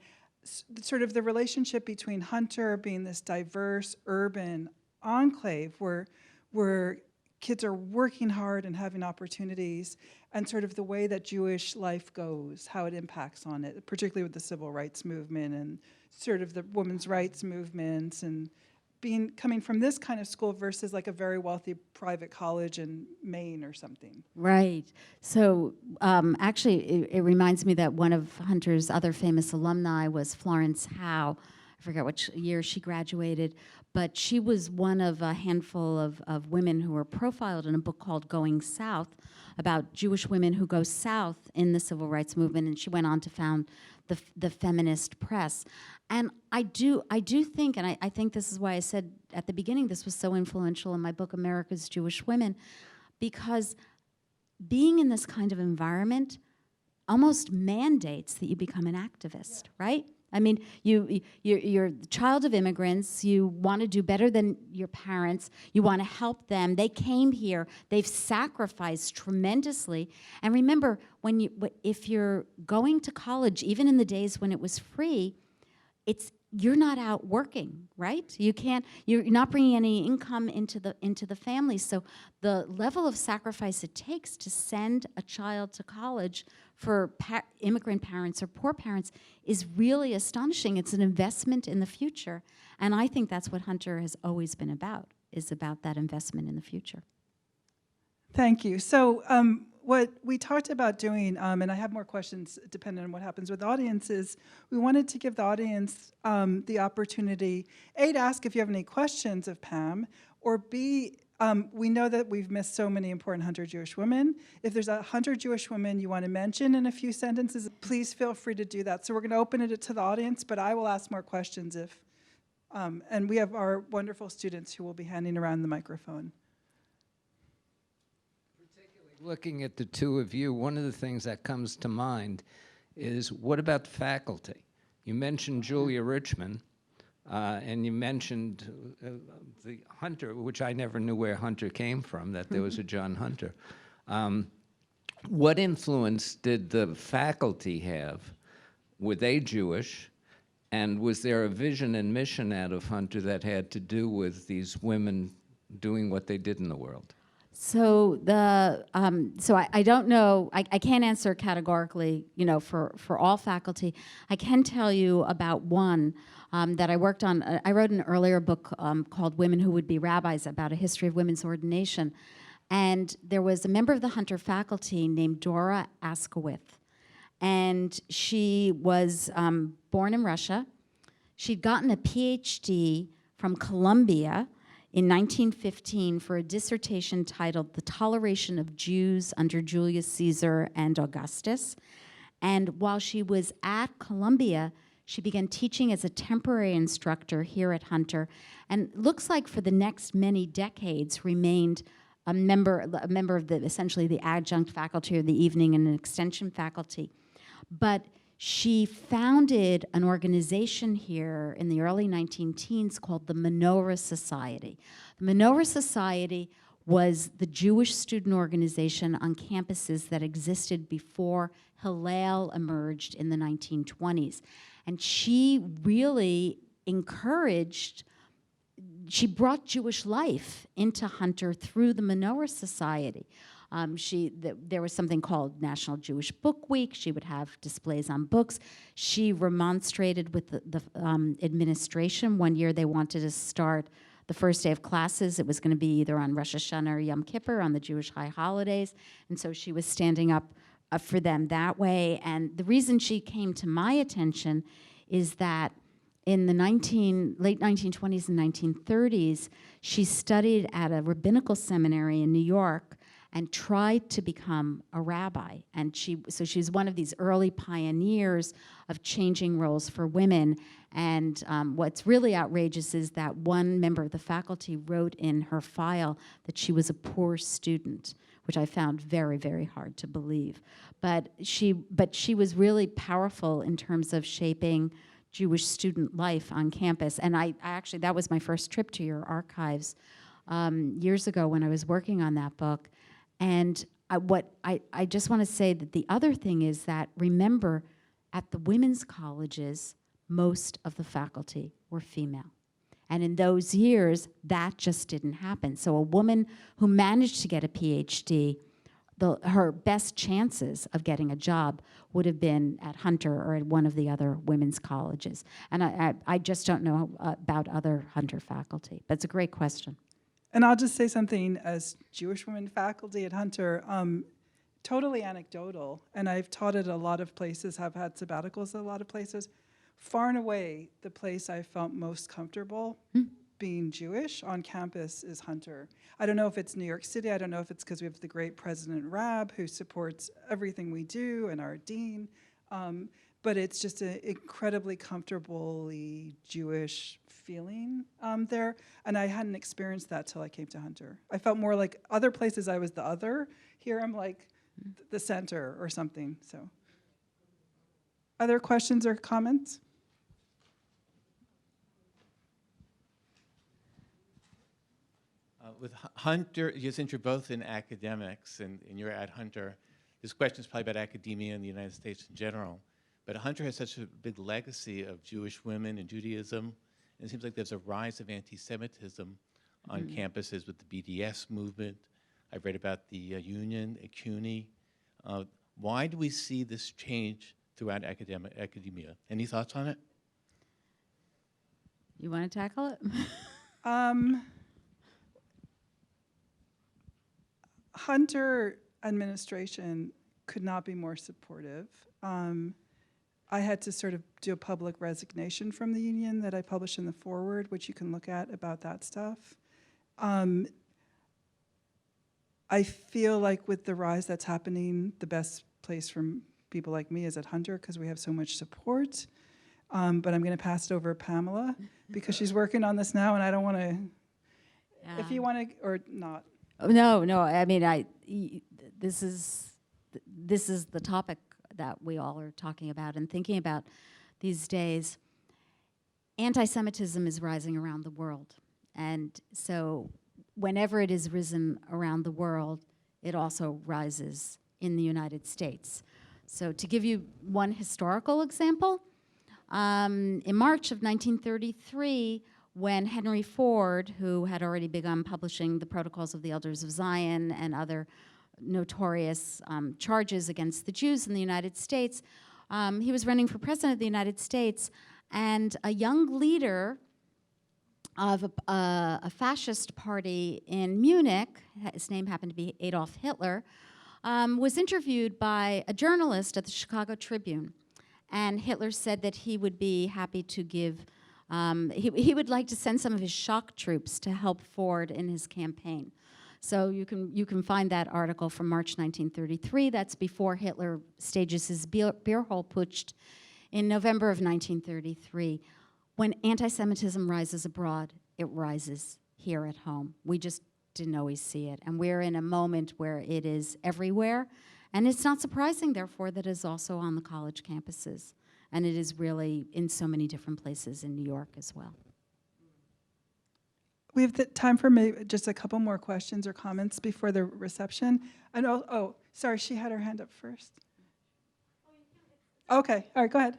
[SPEAKER 1] sort of the relationship between Hunter being this diverse urban enclave where kids are working hard and having opportunities, and sort of the way that Jewish life goes, how it impacts on it, particularly with the civil rights movement and sort of the women's rights movements, and coming from this kind of school versus like a very wealthy private college in Maine or something.
[SPEAKER 2] Right. So actually, it reminds me that one of Hunter's other famous alumni was Florence Howe. I forget which year she graduated, but she was one of a handful of women who were profiled in a book called Going South, about Jewish women who go south in the civil rights movement, and she went on to found the feminist press. And I do think, and I think this is why I said at the beginning this was so influential in my book, America's Jewish Women, because being in this kind of environment almost mandates that you become an activist, right? I mean, you're the child of immigrants. You want to do better than your parents. You want to help them. They came here. They've sacrificed tremendously. And remember, if you're going to college, even in the days when it was free, you're not out working, right? You're not bringing any income into the family. So the level of sacrifice it takes to send a child to college for immigrant parents or poor parents is really astonishing. It's an investment in the future. And I think that's what Hunter has always been about, is about that investment in the future.
[SPEAKER 1] Thank you. So what we talked about doing, and I have more questions depending on what happens with the audience, is we wanted to give the audience the opportunity, A, to ask if you have any questions of Pam, or B, we know that we've missed so many important Hunter Jewish women. If there's a Hunter Jewish woman you want to mention in a few sentences, please feel free to do that. So we're going to open it to the audience, but I will ask more questions if, and we have our wonderful students who will be handing around the microphone.
[SPEAKER 3] Looking at the two of you, one of the things that comes to mind is, what about the faculty? You mentioned Julia Richmond, and you mentioned the Hunter, which I never knew where Hunter came from, that there was a John Hunter. What influence did the faculty have? Were they Jewish? And was there a vision and mission out of Hunter that had to do with these women doing what they did in the world?
[SPEAKER 2] So I don't know. I can't answer categorically, for all faculty. I can tell you about one that I worked on. I wrote an earlier book called Women Who Would Be Rabbis, about a history of women's ordination. And there was a member of the Hunter faculty named Dora Askowitz. And she was born in Russia. She'd gotten a PhD from Columbia in 1915 for a dissertation titled The Toleration of Jews Under Julius Caesar and Augustus. And while she was at Columbia, she began teaching as a temporary instructor here at Hunter, and looks like for the next many decades remained a member of essentially the adjunct faculty or the evening and extension faculty. But she founded an organization here in the early 19-teens called the Menorah Society. The Menorah Society was the Jewish student organization on campuses that existed before Hillel emerged in the 1920s. And she really she brought Jewish life into Hunter through the Menorah Society. There was something called National Jewish Book Week. She would have displays on books. She remonstrated with the administration. One year they wanted to start the first day of classes. It was going to be either on Rosh Hashanah or Yom Kippur, on the Jewish high holidays. And so she was standing up for them that way. And the reason she came to my attention is that in the late 1920s and 1930s, she studied at a rabbinical seminary in New York and tried to become a rabbi. And she's one of these early pioneers of changing roles for women. And what's really outrageous is that one member of the faculty wrote in her file that she was a poor student, which I found very, very hard to believe. But she was really powerful in terms of shaping Jewish student life on campus. And I actually, that was my first trip to your archives years ago when I was working on that book. And I just want to say that the other thing is that, remember, at the women's colleges, most of the faculty were female. And in those years, that just didn't happen. So a woman who managed to get a PhD, her best chances of getting a job would have been at Hunter or at one of the other women's colleges. And I just don't know about other Hunter faculty, but it's a great question.
[SPEAKER 1] And I'll just say something as Jewish women faculty at Hunter, totally anecdotal, and I've taught at a lot of places, have had sabbaticals at a lot of places. far and away the place I felt most comfortable being Jewish on campus is Hunter. I don't know if it's New York City. I don't know if it's because we have the great President Raab who supports everything we do and our dean. But it's just an incredibly comfortably Jewish feeling there. And I hadn't experienced that till I came to Hunter. I felt more like other places I was the other. Here I'm like the center or something, so. Other questions or comments?
[SPEAKER 4] With Hunter, since you're both in academics and you're at Hunter, this question is probably about academia in the United States in general. But Hunter has such a big legacy of Jewish women and Judaism, and it seems like there's a rise of anti-Semitism on campuses with the BDS movement. I've read about the union at CUNY. Why do we see this change throughout academia? Any thoughts on it?
[SPEAKER 2] You want to tackle it?
[SPEAKER 1] Hunter administration could not be more supportive. I had to sort of do a public resignation from the union that I published in the foreword, which you can look at about that stuff. I feel like with the rise that's happening, the best place for people like me is at Hunter because we have so much support. But I'm going to pass it over to Pamela because she's working on this now, and I don't want to. If you want to, or not.
[SPEAKER 2] No. I mean, this is the topic that we all are talking about and thinking about these days. Anti-Semitism is rising around the world, and so whenever it is risen around the world, it also rises in the United States. So to give you one historical example, in March of 1933, when Henry Ford, who had already begun publishing the Protocols of the Elders of Zion and other notorious charges against the Jews in the United States, he was running for president of the United States, and a young leader of a fascist party in Munich, his name happened to be Adolf Hitler, was interviewed by a journalist at the Chicago Tribune. And Hitler said that he would be happy to give, he would like to send some of his shock troops to help Ford in his campaign. So you can find that article from March 1933. That's before Hitler stages his Beerhole Putsch in November of 1933. When anti-Semitism rises abroad, it rises here at home. We just didn't always see it. And we're in a moment where it is everywhere. And it's not surprising, therefore, that it's also on the college campuses. And it is really in so many different places in New York as well.
[SPEAKER 1] We have the time for maybe just a couple more questions or comments before the reception. And oh, sorry, she had her hand up first. Okay, all right, go ahead.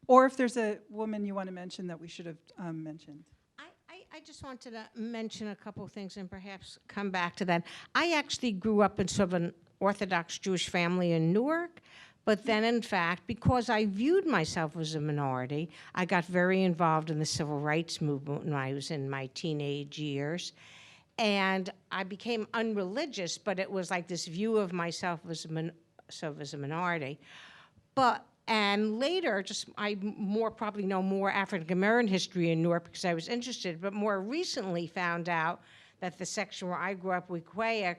[SPEAKER 1] Or if there's a woman you want to mention that we should have mentioned.
[SPEAKER 5] I just wanted to mention a couple of things and perhaps come back to that. I actually grew up in sort of an Orthodox Jewish family in Newark, but then in fact, because I viewed myself as a minority, I got very involved in the civil rights movement when I was in my teenage years. And I became unreligious, but it was like this view of myself as a minority. And later, I probably know more African American history in Newark because I was interested, but more recently found out that the section where I grew up, Wequahic,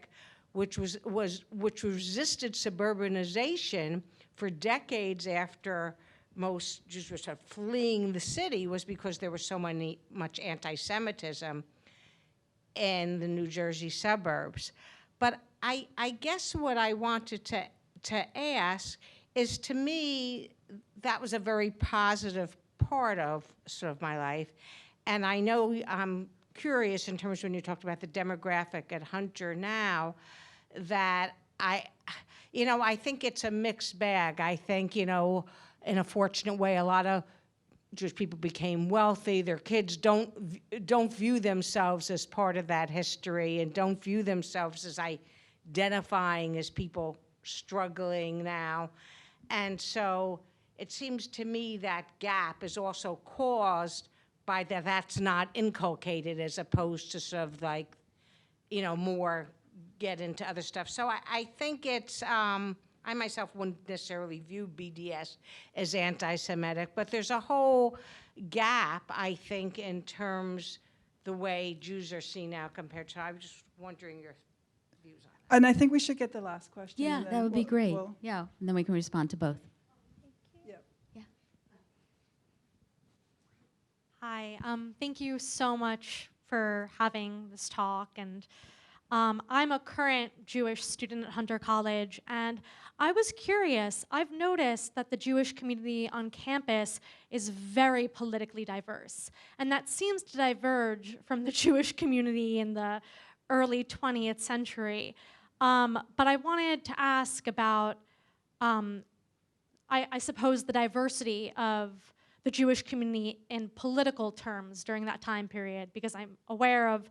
[SPEAKER 5] which resisted suburbanization for decades after most Jews were sort of fleeing the city, was because there was so much anti-Semitism in the New Jersey suburbs. But I guess what I wanted to ask is, to me, that was a very positive part of sort of my life. And I know I'm curious in terms when you talked about the demographic at Hunter now, that I think it's a mixed bag. I think, in a fortunate way, a lot of Jewish people became wealthy. Their kids don't view themselves as part of that history and don't view themselves as identifying as people struggling now. And so it seems to me that gap is also caused by that's not inculcated as opposed to sort of like, more get into other stuff. So I think it's I myself wouldn't necessarily view BDS as anti-Semitic, but there's a whole gap, I think, in terms the way Jews are seen now compared to, I was just wondering your views on that.
[SPEAKER 1] And I think we should get the last question.
[SPEAKER 2] Yeah,
[SPEAKER 1] and
[SPEAKER 2] that
[SPEAKER 1] then
[SPEAKER 2] would be
[SPEAKER 1] we'll-
[SPEAKER 2] great.
[SPEAKER 1] we'll-
[SPEAKER 2] Yeah, and then we can respond to both.
[SPEAKER 1] yeah.
[SPEAKER 6] Hi, thank you so much for having this talk. And I'm a current Jewish student at Hunter College, and I was curious. I've noticed that the Jewish community on campus is very politically diverse, and that seems to diverge from the Jewish community in the early 20th century. But I wanted to ask about, I suppose, the diversity of the Jewish community in political terms during that time period, because I'm aware of,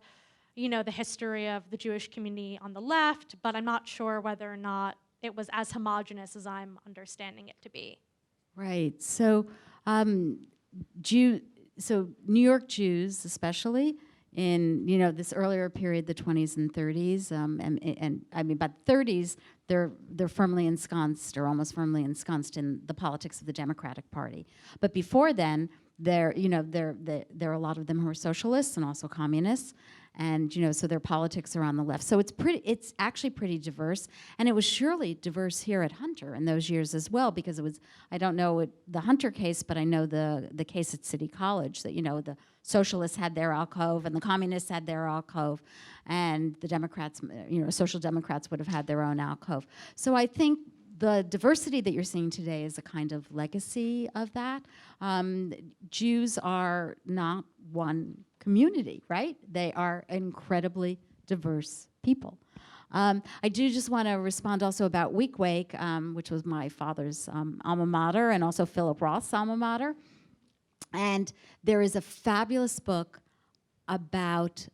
[SPEAKER 6] the history of the Jewish community on the left, but I'm not sure whether or not it was as homogenous as I'm understanding it to be.
[SPEAKER 2] Right. So, so New York Jews, especially in this earlier period, the 20s and 30s, and I mean, by the 30s, they're firmly ensconced, or almost firmly ensconced, in the politics of the Democratic Party. But before then, there are a lot of them who are socialists and also communists, and so their politics are on the left. So it's actually pretty diverse, and it was surely diverse here at Hunter in those years as well, because it was, I don't know the Hunter case, but I know the case at City College, that the socialists had their alcove and the communists had their alcove, and the Democrats, social democrats would have had their own alcove. So I think the diversity that you're seeing today is a kind of legacy of that. Jews are not one community, right? They are incredibly diverse people. I do just want to respond also about Week Wake, which was my father's alma mater, and also Philip Roth's alma mater. And there is a fabulous book about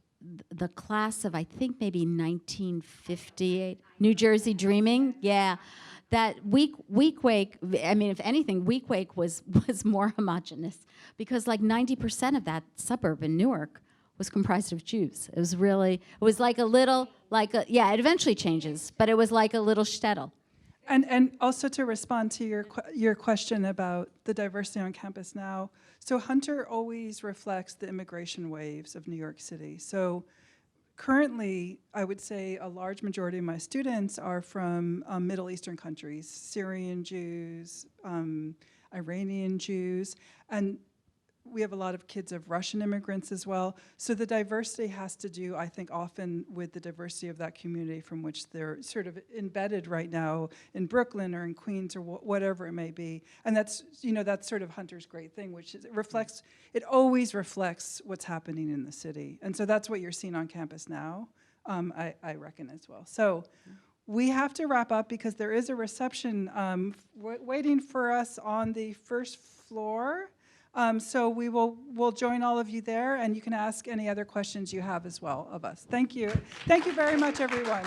[SPEAKER 2] the class of, I think, maybe 1958, New Jersey Dreaming. Yeah. That Week Wake, I mean, if anything, Week Wake was more homogenous, because like 90% of that suburb in Newark was comprised of Jews. It was like a little, yeah, it eventually changes, but it was like a little shtetl.
[SPEAKER 1] And also to respond to your question about the diversity on campus now, so Hunter always reflects the immigration waves of New York City. So currently, I would say a large majority of my students are from Middle Eastern countries, Syrian Jews, Iranian Jews, and we have a lot of kids of Russian immigrants as well. So the diversity has to do, I think, often with the diversity of that community from which they're sort of embedded right now in Brooklyn or in Queens or whatever it may be. And that's, that's sort of Hunter's great thing, which is it always reflects what's happening in the city. And so that's what you're seeing on campus now, I reckon as well. So we have to wrap up because there is a reception waiting for us on the first floor. So we'll join all of you there, and you can ask any other questions you have as well of us. Thank you. Thank you very much, everyone.